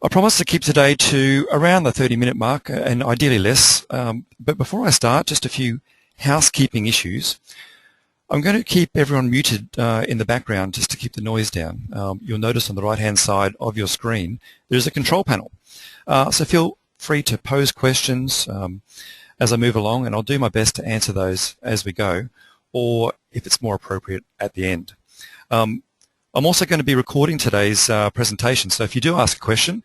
I promise to keep today to around the 30-minute mark and ideally less. But before I start, just a few housekeeping issues. I'm going to keep everyone muted in the background just to keep the noise down. You'll notice on the right-hand side of your screen there's a control panel. So feel free to pose questions as I move along, and I'll do my best to answer those as we go, or if it's more appropriate at the end. I'm also going to be recording today's presentation, so if you do ask a question,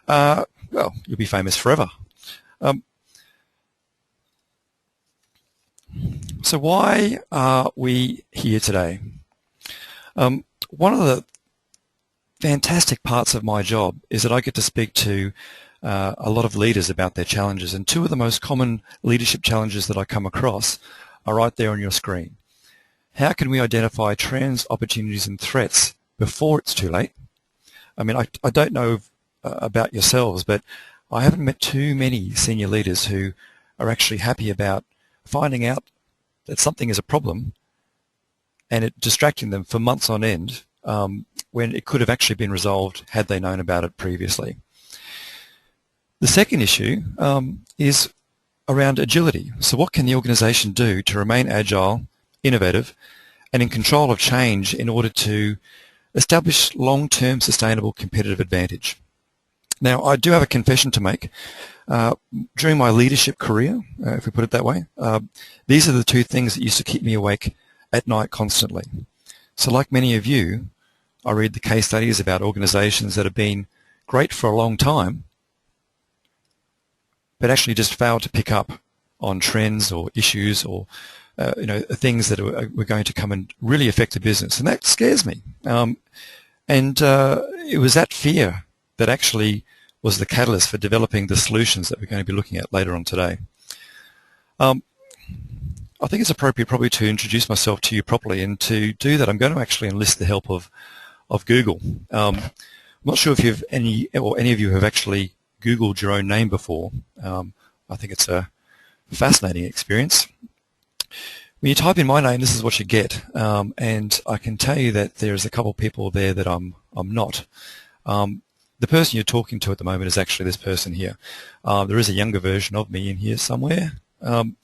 well, you'll be famous forever. So why are we here today? One of the fantastic parts of my job is that I get to speak to a lot of leaders about their challenges, and two of the most common leadership challenges that I come across are right there on your screen. How can we identify trends, opportunities and threats before it's too late? I mean, I don't know about yourselves, but I haven't met too many senior leaders who are actually happy about finding out that something is a problem and it distracting them for months on end when it could have actually been resolved had they known about it previously. The second issue is around agility. So what can the organisation do to remain agile, innovative and in control of change in order to establish long-term sustainable competitive advantage? Now, I do have a confession to make. During my leadership career, if we put it that way, these are the two things that used to keep me awake at night constantly. So like many of you, I read the case studies about organisations that have been great for a long time, but actually just failed to pick up on trends or issues or things that were going to come and really affect the business, and that scares me. It was that fear that actually was the catalyst for developing the solutions that we're going to be looking at later on today. I think it's appropriate probably to introduce myself to you properly, and to do that I'm going to actually enlist the help of Google. I'm not sure if any of you have actually Googled your own name before. I think it's a fascinating experience. When you type in my name, this is what you get, and I can tell you that there's a couple of people there that I'm not. The person you're talking to at the moment is actually this person here. There is a younger version of me in here somewhere. I'd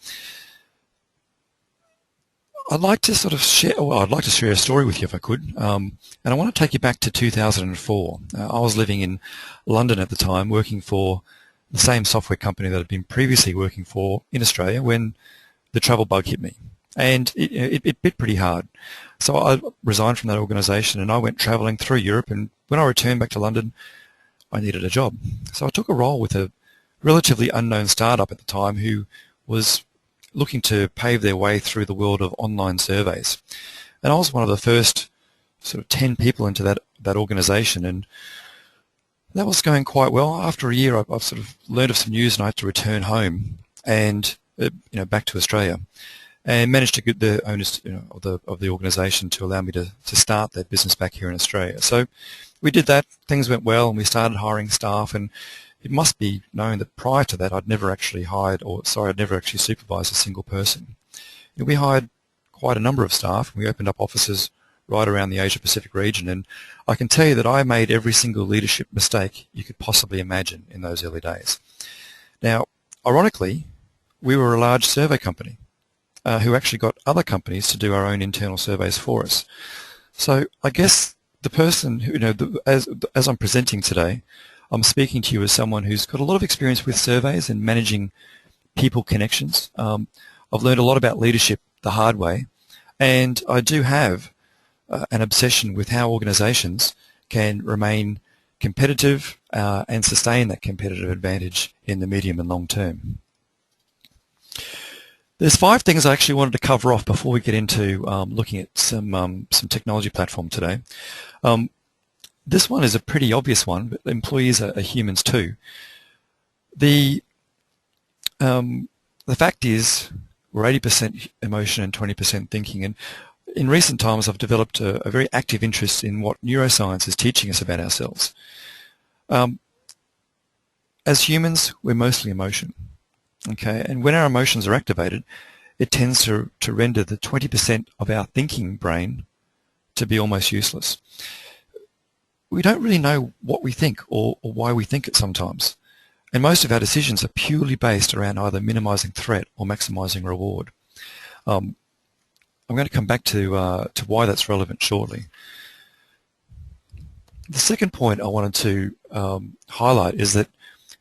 like to sort of share. Well, I'd like to share a story with you if I could, and I want to take you back to 2004. I was living in London at the time, working for the same software company that I'd been previously working for in Australia when the travel bug hit me, and it bit pretty hard. So I resigned from that organisation and I went travelling through Europe, and when I returned back to London, I needed a job. So I took a role with a relatively unknown startup at the time who was looking to pave their way through the world of online surveys. And I was one of the first sort of 10 people into that organisation, and that was going quite well. After a year, I've sort of learned of some news and I had to return home and back to Australia, and managed to get the owners of the organisation to allow me to start that business back here in Australia. So we did that, things went well, and we started hiring staff, and it must be known that prior to that I'd never actually supervised a single person. We hired quite a number of staff. We opened up offices right around the Asia Pacific region, and I can tell you that I made every single leadership mistake you could possibly imagine in those early days. Now, ironically, we were a large survey company who actually got other companies to do our own internal surveys for us. So I guess the person who, as I'm presenting today, I'm speaking to you as someone who's got a lot of experience with surveys and managing people connections. I've learned a lot about leadership the hard way, and I do have an obsession with how organisations can remain competitive and sustain that competitive advantage in the medium and long term. There's 5 things I actually wanted to cover off before we get into looking at some technology platform today. This one is a pretty obvious one, but employees are humans too. The fact is we're 80% emotion and 20% thinking, and in recent times I've developed a very active interest in what neuroscience is teaching us about ourselves. As humans, we're mostly emotion. Okay, and when our emotions are activated, it tends to render the 20% of our thinking brain to be almost useless. we don't really know what we think or why we think it sometimes. And most of our decisions are purely based around either minimizing threat or maximizing reward. I'm going to come back to why that's relevant shortly. The second point I wanted to highlight is that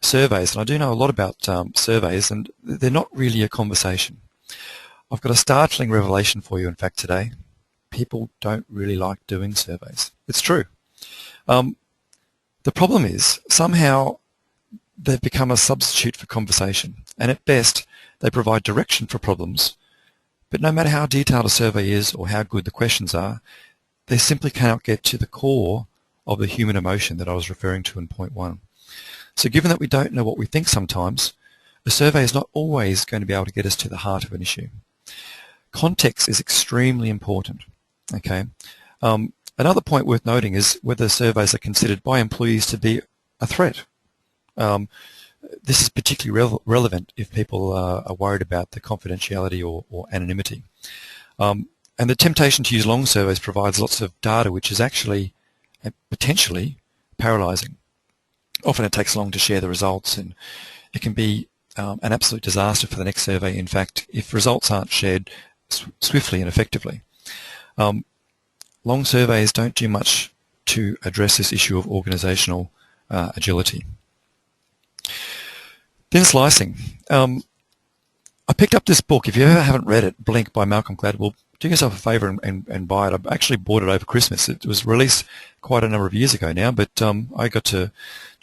surveys, and I do know a lot about surveys, and they're not really a conversation. I've got a startling revelation for you, in fact, today. People don't really like doing surveys. It's true. The problem is somehow they've become a substitute for conversation, and at best they provide direction for problems, but no matter how detailed a survey is or how good the questions are, they simply cannot get to the core of the human emotion that I was referring to in point 1. So given that we don't know what we think sometimes, a survey is not always going to be able to get us to the heart of an issue. Context is extremely important. Okay. Another point worth noting is whether surveys are considered by employees to be a threat. This is particularly relevant if people are worried about the confidentiality or anonymity. And the temptation to use long surveys provides lots of data which is actually potentially paralysing. Often it takes long to share the results, and it can be an absolute disaster for the next survey, in fact, if results aren't shared swiftly and effectively. Long surveys don't do much to address this issue of organisational agility. Thin slicing. I picked up this book. If you ever haven't read it, Blink by Malcolm Gladwell, do yourself a favour and buy it. I actually bought it over Christmas. It was released quite a number of years ago now, but I got to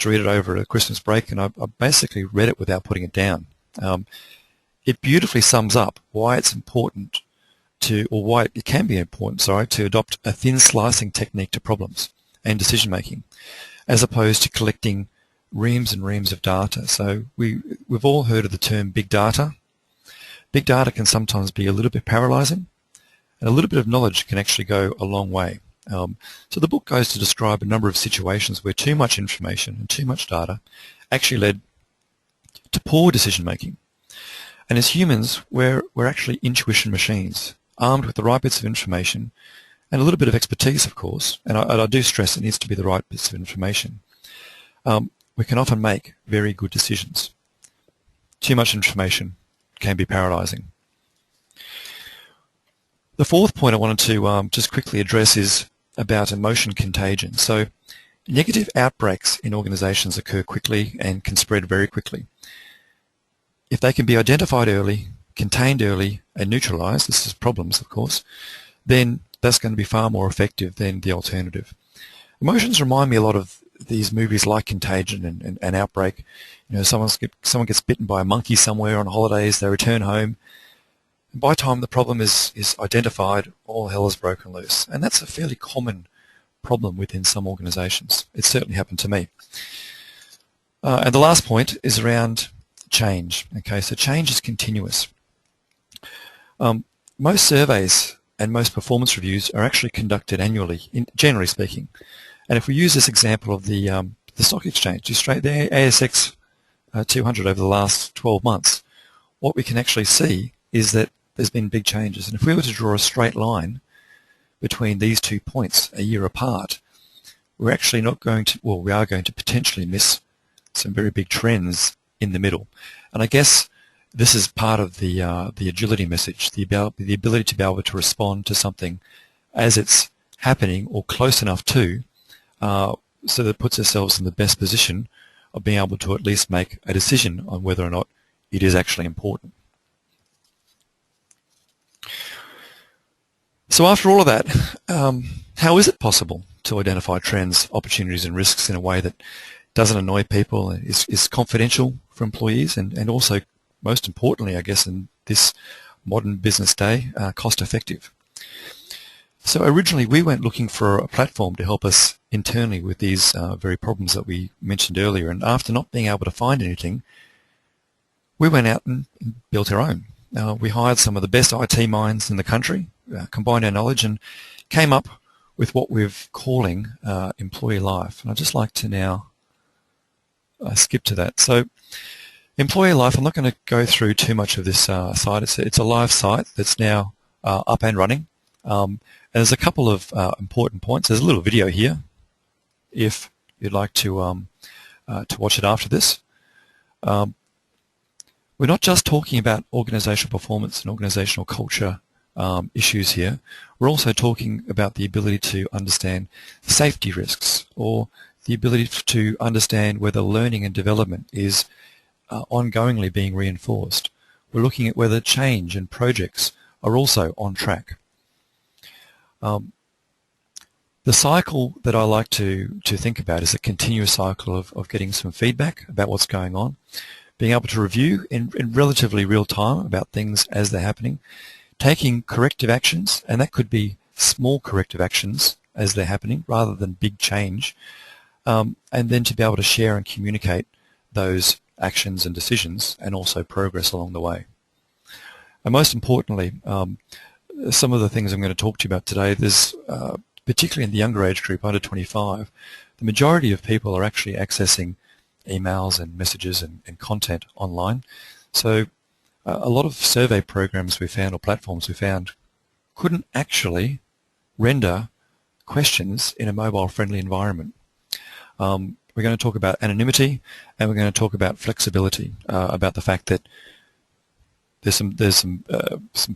read it over a Christmas break, and I basically read it without putting it down. It beautifully sums up why it's important why it can be important, to adopt a thin slicing technique to problems and decision making, as opposed to collecting reams and reams of data. So we've all heard of the term big data. Big data can sometimes be a little bit paralysing, and a little bit of knowledge can actually go a long way. So the book goes to describe a number of situations where too much information and too much data actually led to poor decision making. And as humans, we're actually intuition machines, armed with the right bits of information and a little bit of expertise, of course, and I do stress it needs to be the right bits of information. We can often make very good decisions. Too much information can be paralysing. The fourth point I wanted to just quickly address is about emotion contagion. So negative outbreaks in organisations occur quickly and can spread very quickly. If they can be identified early, contained early, and neutralised, this is problems, of course, then that's going to be far more effective than the alternative. Emotions remind me a lot of these movies like Contagion and Outbreak. You know, someone gets bitten by a monkey somewhere on holidays, they return home, and by the time the problem is identified, all hell is broken loose. And that's a fairly common problem within some organisations. It certainly happened to me. And the last point is around change. Okay, so change is continuous. Most surveys and most performance reviews are actually conducted annually, generally speaking. And if we use this example of the stock exchange, the ASX 200 over the last 12 months, what we can actually see is that there's been big changes. And if we were to draw a straight line between these 2 points a year apart, we're actually not going to, well, we are going to potentially miss some very big trends in the middle. And I guess this is part of the agility message, the ability to be able to respond to something as it's happening or close enough to, so that it puts ourselves in the best position of being able to at least make a decision on whether or not it is actually important. So after all of that, how is it possible to identify trends, opportunities and risks in a way that doesn't annoy people, is confidential for employees, and also, most importantly, I guess, in this modern business day, cost effective? So originally we went looking for a platform to help us internally with these very problems that we mentioned earlier, and after not being able to find anything, we went out and built our own. We hired some of the best IT minds in the country, combined our knowledge, and came up with what we're calling EmployeeLife. And I'd just like to now skip to that. So EmployeeLife, I'm not going to go through too much of this site. It's a live site that's now up and running. And there's a couple of important points. There's a little video here. if you'd like to watch it after this. We're not just talking about organisational performance and organisational culture issues here. We're also talking about the ability to understand safety risks, or the ability to understand whether learning and development is ongoingly being reinforced. We're looking at whether change and projects are also on track. The cycle that I like to think about is a continuous cycle of getting some feedback about what's going on, being able to review in relatively real time about things as they're happening, taking corrective actions, and that could be small corrective actions as they're happening rather than big change, and then to be able to share and communicate those actions and decisions and also progress along the way. And most importantly, some of the things I'm going to talk to you about today, there's particularly in the younger age group, under 25, the majority of people are actually accessing emails and messages and content online. So a lot of survey programs we found, or platforms we found, couldn't actually render questions in a mobile-friendly environment. We're going to talk about anonymity, and we're going to talk about flexibility, about the fact that there's some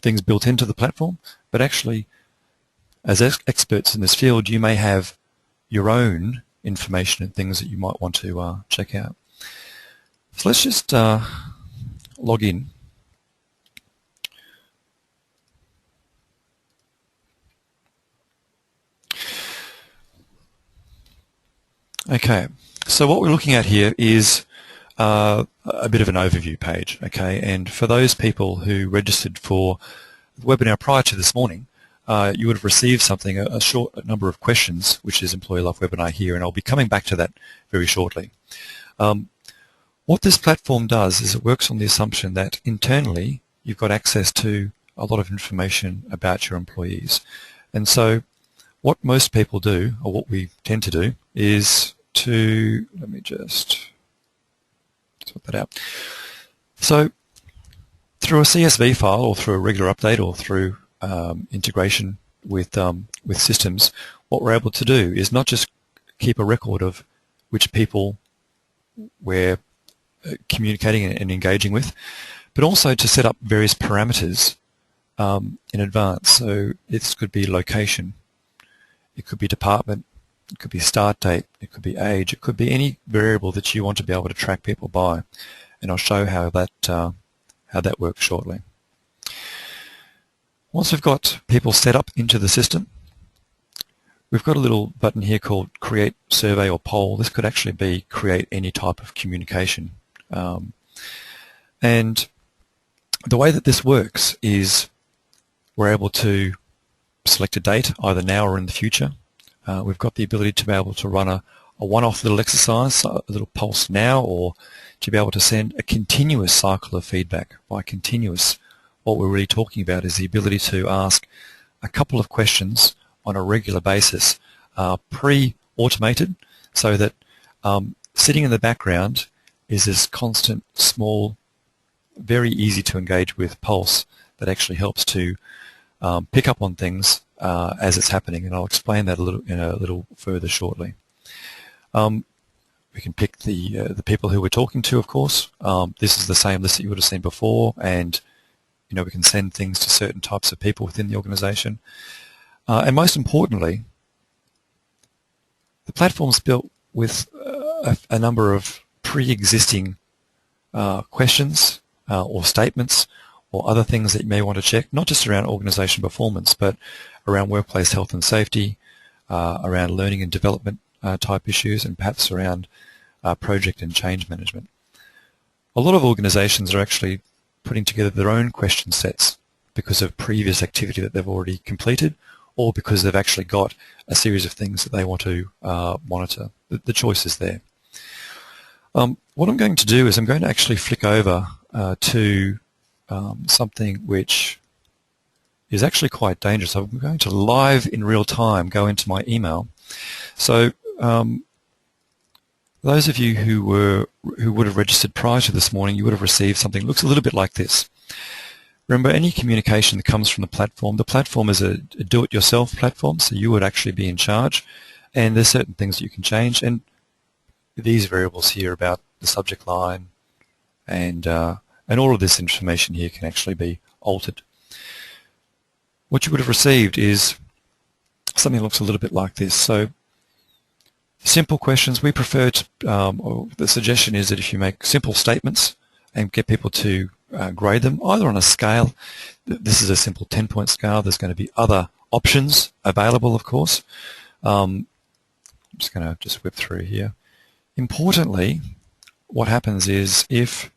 things built into the platform, but actually, as experts in this field, you may have your own information and things that you might want to check out. So let's just log in. Okay, so what we're looking at here is a bit of an overview page, okay, and for those people who registered for the webinar prior to this morning, you would have received something, a short number of questions, which is Employee Life Webinar here, and I'll be coming back to that very shortly. What this platform does is it works on the assumption that internally you've got access to a lot of information about your employees. And so what most people do, or what we tend to do, is to, let me just sort that out. So through a CSV file, or through a regular update, or through integration with systems, what we're able to do is not just keep a record of which people we're communicating and engaging with, but also to set up various parameters in advance. So this could be location, it could be department, it could be start date, it could be age, it could be any variable that you want to be able to track people by, and I'll show how that works shortly. Once we've got people set up into the system, we've got a little button here called Create Survey or Poll. This could actually be create any type of communication. And the way that this works is we're able to select a date, either now or in the future. We've got the ability to be able to run a one-off little exercise, a little pulse now, or to be able to send a continuous cycle of feedback. By continuous, what we're really talking about is the ability to ask a couple of questions on a regular basis, pre-automated, so that sitting in the background is this constant, small, very easy to engage with pulse that actually helps to pick up on things as it's happening, and I'll explain that a little further shortly. We can pick the people who we're talking to, of course. This is the same list that you would have seen before, and we can send things to certain types of people within the organization. And most importantly, the platform's built with a number of pre-existing questions or statements or other things that you may want to check, not just around organization performance, but around workplace health and safety, around learning and development type issues, and perhaps around project and change management. A lot of organizations are actually putting together their own question sets because of previous activity that they've already completed, or because they've actually got a series of things that they want to monitor. The choice is there. What I'm going to do is I'm going to actually flick over to something which is actually quite dangerous. I'm going to live in real time go into my email. So those of you who would have registered prior to this morning, you would have received something that looks a little bit like this. Remember, any communication that comes from the platform is a do-it-yourself platform, so you would actually be in charge. and there's certain things that you can change, and these variables here about the subject line and all of this information here can actually be altered. What you would have received is something that looks a little bit like this. So simple questions, we prefer to, or the suggestion is that if you make simple statements and get people to grade them, either on a scale, this is a simple 10-point scale, there's going to be other options available, of course. I'm just going to whip through here. Importantly, what happens is if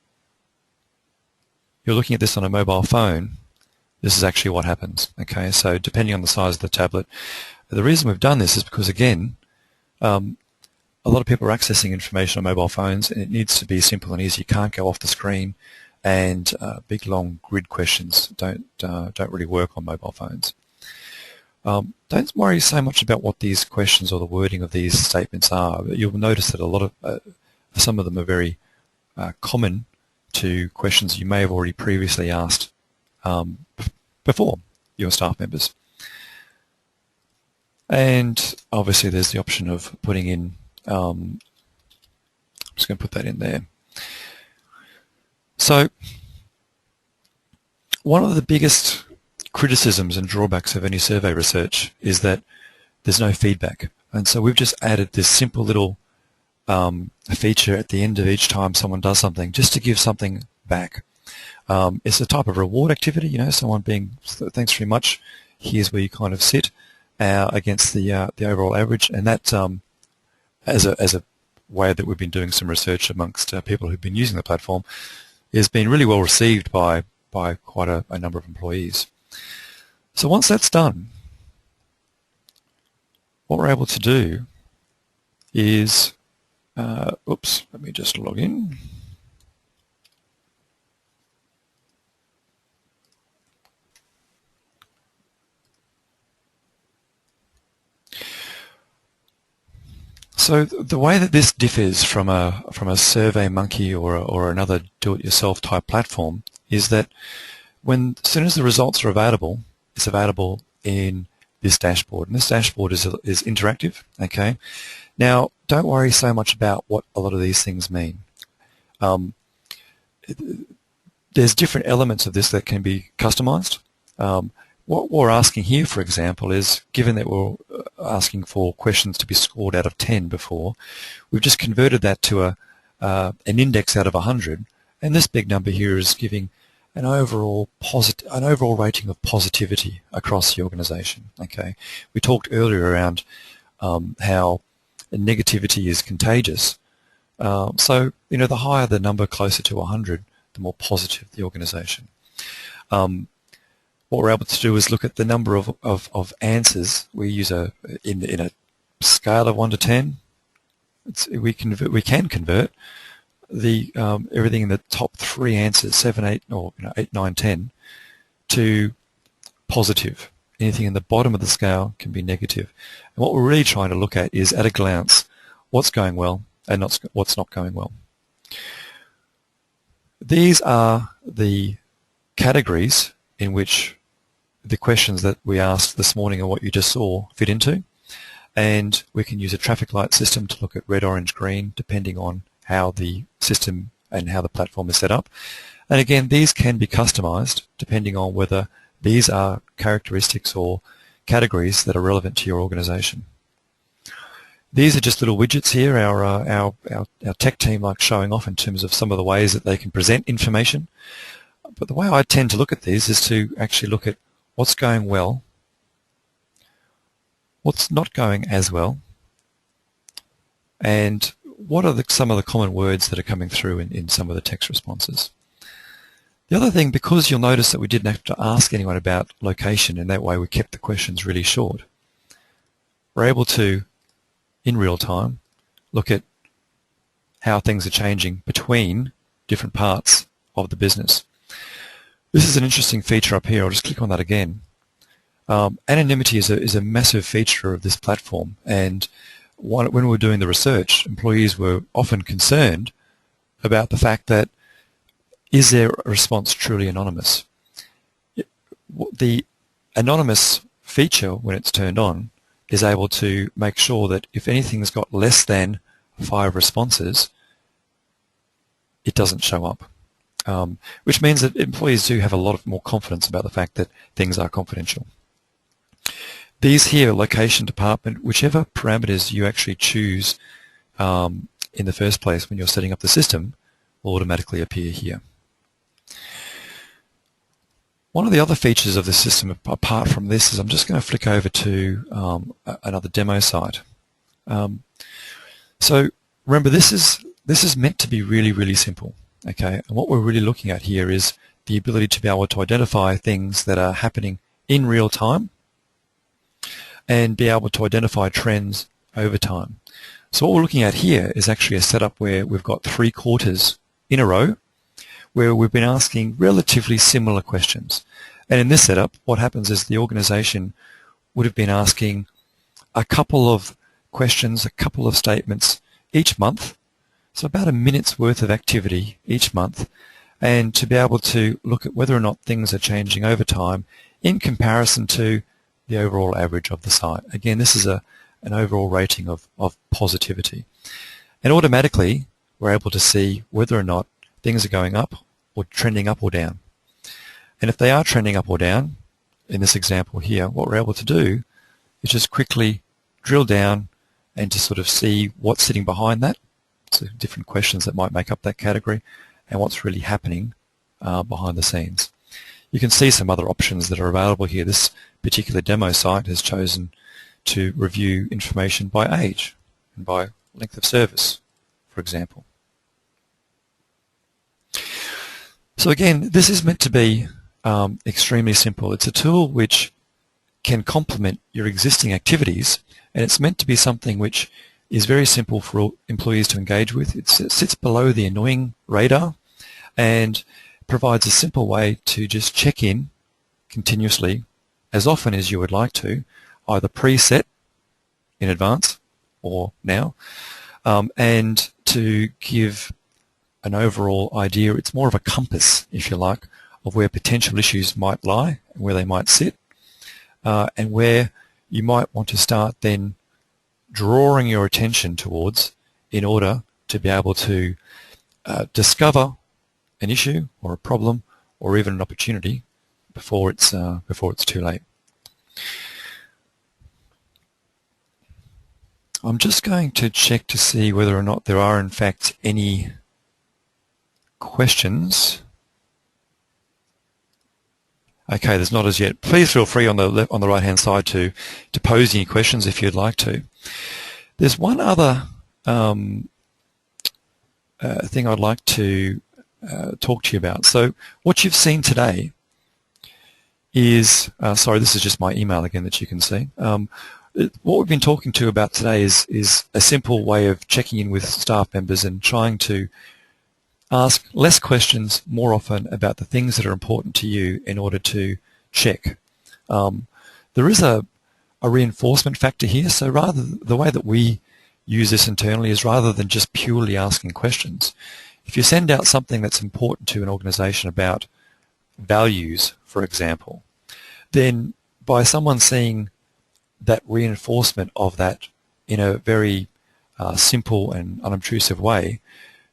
you're looking at this on a mobile phone, this is actually what happens. Okay, so depending on the size of the tablet, the reason we've done this is because, again, a lot of people are accessing information on mobile phones, and it needs to be simple and easy. You can't go off the screen, and big long grid questions don't really work on mobile phones. Don't worry so much about what these questions or the wording of these statements are. You'll notice that a lot of some of them are very common to questions you may have already previously asked before your staff members. And obviously there's the option of putting in, I'm just going to put that in there. So one of the biggest criticisms and drawbacks of any survey research is that there's no feedback. And so we've just added this simple little feature at the end of each time someone does something, just to give something back. It's a type of reward activity, you know, someone being, thanks very much, here's where you kind of sit against the overall average, and that as a way that we've been doing some research amongst people who've been using the platform has been really well received by quite a number of employees. So once that's done, what we're able to do is, oops, let me just log in. So the way that this differs from a SurveyMonkey or another do-it-yourself type platform is that as soon as the results are available, it's available in this dashboard, and this dashboard is interactive. Okay, now don't worry so much about what a lot of these things mean. There's different elements of this that can be customized. What we're asking here, for example, is, given that we're asking for questions to be scored out of 10 before, we've just converted that to an index out of 100, and this big number here is giving an overall rating of positivity across the organisation. Okay, we talked earlier around how negativity is contagious. So you know, the higher the number, closer to 100, the more positive the organisation. What we're able to do is look at the number of answers. We use in a scale of 1 to 10. We can convert the everything in the top 3 answers, 7, 8, or 8, 9, 10, to positive. Anything in the bottom of the scale can be negative. And what we're really trying to look at is, at a glance, what's going well and what's not going well. These are the categories in which the questions that we asked this morning and what you just saw fit into, and we can use a traffic light system to look at red, orange, green, depending on how the system and how the platform is set up. And again, these can be customized depending on whether these are characteristics or categories that are relevant to your organization. These are just little widgets here our tech team likes showing off in terms of some of the ways that they can present information. But the way I tend to look at these is to actually look at what's going well, what's not going as well, and what are some of the common words that are coming through in some of the text responses. The other thing, because you'll notice that we didn't have to ask anyone about location, and that way we kept the questions really short, we're able to, in real time, look at how things are changing between different parts of the business. This is an interesting feature up here. I'll just click on that again. Anonymity is a massive feature of this platform, and when we were doing the research, employees were often concerned about the fact that, is their response truly anonymous? The anonymous feature, when it's turned on, is able to make sure that if anything's got less than 5 responses, it doesn't show up, which means that employees do have a lot more confidence about the fact that things are confidential. These here, location, department, whichever parameters you actually choose in the first place when you're setting up the system, will automatically appear here. One of the other features of the system, apart from this, is I'm just going to flick over to another demo site. So remember, this is meant to be really, really simple. Okay, and what we're really looking at here is the ability to be able to identify things that are happening in real time and be able to identify trends over time. So what we're looking at here is actually a setup where we've got 3 quarters in a row where we've been asking relatively similar questions. And in this setup, what happens is the organization would have been asking a couple of questions, a couple of statements each month, so about a minute's worth of activity each month, and to be able to look at whether or not things are changing over time in comparison to the overall average of the site. Again, this is an overall rating of positivity. And automatically, we're able to see whether or not things are going up or trending up or down. And if they are trending up or down, in this example here, what we're able to do is just quickly drill down and to sort of see what's sitting behind that, so different questions that might make up that category, and what's really happening behind the scenes. You can see some other options that are available here. This particular demo site has chosen to review information by age and by length of service, for example. So again, this is meant to be extremely simple. It's a tool which can complement your existing activities, and it's meant to be something which is very simple for employees to engage with. It sits below the annoying radar and provides a simple way to just check in continuously as often as you would like to, either preset in advance or now, and to give an overall idea. It's more of a compass, if you like, of where potential issues might lie and where they might sit, and where you might want to start then drawing your attention towards in order to be able to discover an issue or a problem or even an opportunity before it's too late. I'm just going to check to see whether or not there are in fact any questions. Okay, there's not as yet. Please feel free on the right hand side to pose any questions if you'd like to. There's one other thing I'd like to talk to you about. So what you've seen today is, sorry, this is just my email again that you can see. What we've been talking to about today is a simple way of checking in with staff members and trying to ask less questions more often about the things that are important to you in order to check. There is a reinforcement factor here, so the way that we use this internally is rather than just purely asking questions. If you send out something that's important to an organization about values, for example, then by someone seeing that reinforcement of that in a very simple and unobtrusive way,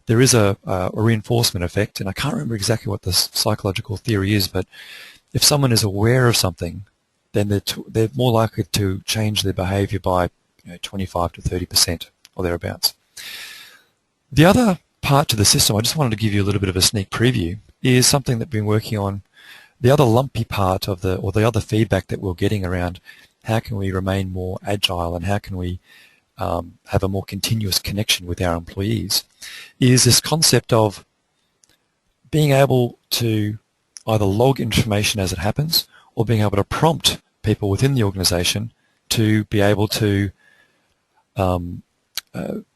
there is a reinforcement effect, and I can't remember exactly what the psychological theory is, but if someone is aware of something, then they're more likely to change their behavior by 25 to 30% or thereabouts. The other part to the system, I just wanted to give you a little bit of a sneak preview, is something that we've been working on. The other lumpy part of the other feedback that we're getting around how can we remain more agile and how can we have a more continuous connection with our employees is this concept of being able to either log information as it happens or being able to prompt people within the organization to be able to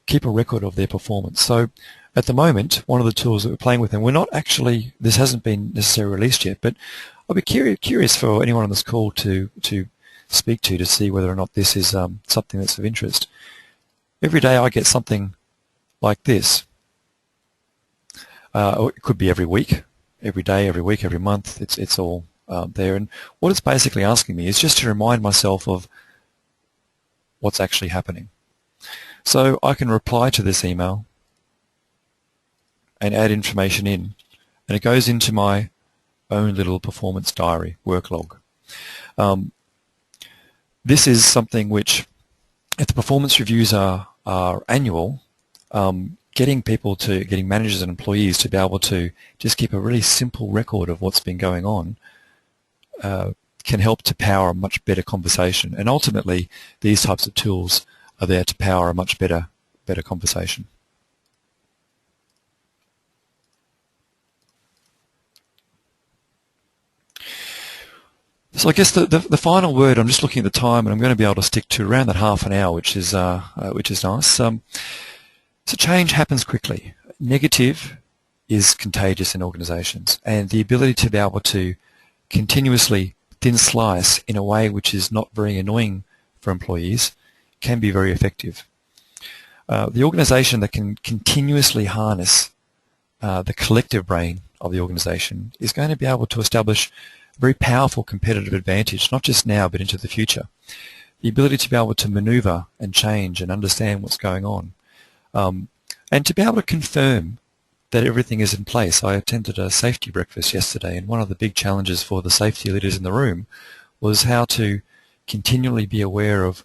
keep a record of their performance. So at the moment, one of the tools that we're playing with, and we're not actually, this hasn't been necessarily released yet, but I'll be curious for anyone on this call to speak to see whether or not this is something that's of interest. Every day I get something like this. Or it could be every week, every day, every week, every month. It's all there. And what it's basically asking me is just to remind myself of what's actually happening. So I can reply to this email and add information in, and it goes into my own little performance diary, work log. This is something which, if the performance reviews are annual, getting managers and employees to be able to just keep a really simple record of what's been going on can help to power a much better conversation. And ultimately, these types of tools are there to power a much better conversation. So I guess the final word, I'm just looking at the time, and I'm going to be able to stick to around that half an hour, which is nice. So change happens quickly. Negative is contagious in organisations, and the ability to be able to continuously thin slice in a way which is not very annoying for employees can be very effective. The organisation that can continuously harness the collective brain of the organisation is going to be able to establish a very powerful competitive advantage, not just now but into the future. The ability to be able to manoeuvre and change and understand what's going on, and to be able to confirm that everything is in place. I attended a safety breakfast yesterday, and one of the big challenges for the safety leaders in the room was how to continually be aware of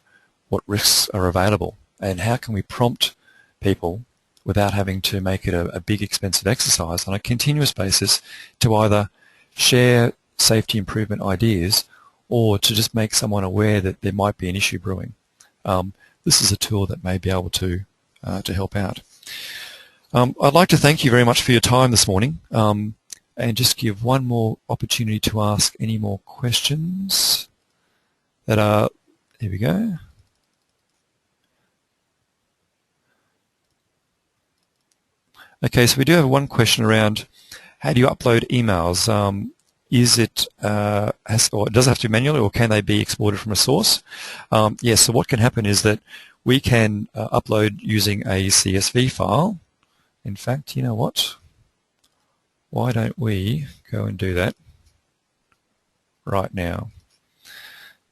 what risks are available and how can we prompt people without having to make it a big expensive exercise on a continuous basis to either share safety improvement ideas or to just make someone aware that there might be an issue brewing. This is a tool that may be able to help out. I'd like to thank you very much for your time this morning, and just give one more opportunity to ask any more questions that are, here we go. Okay, so we do have one question around how do you upload emails? Is it, or does it have to be manually, or can they be exported from a source? Yes, so what can happen is that we can upload using a CSV file. In fact, you know what? Why don't we go and do that right now?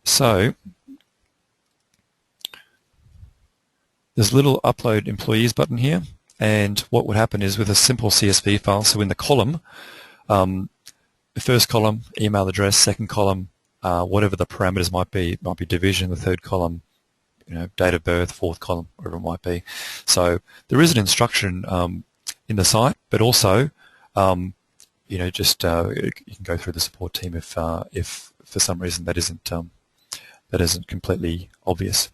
So there's a little upload employees button here, and what would happen is with a simple CSV file, so in the column, the first column, email address, second column, whatever the parameters might be division, the third column, date of birth, fourth column, whatever it might be. So there is an instruction in the site, but also, just you can go through the support team if for some reason that isn't completely obvious.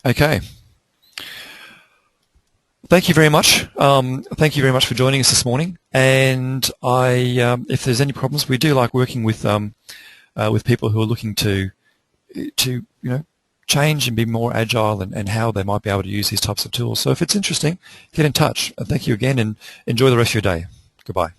Okay. Thank you very much. Thank you very much for joining us this morning. And if there's any problems, we do like working with people who are looking to change and be more agile and how they might be able to use these types of tools. So if it's interesting, get in touch. Thank you again, and enjoy the rest of your day. Goodbye.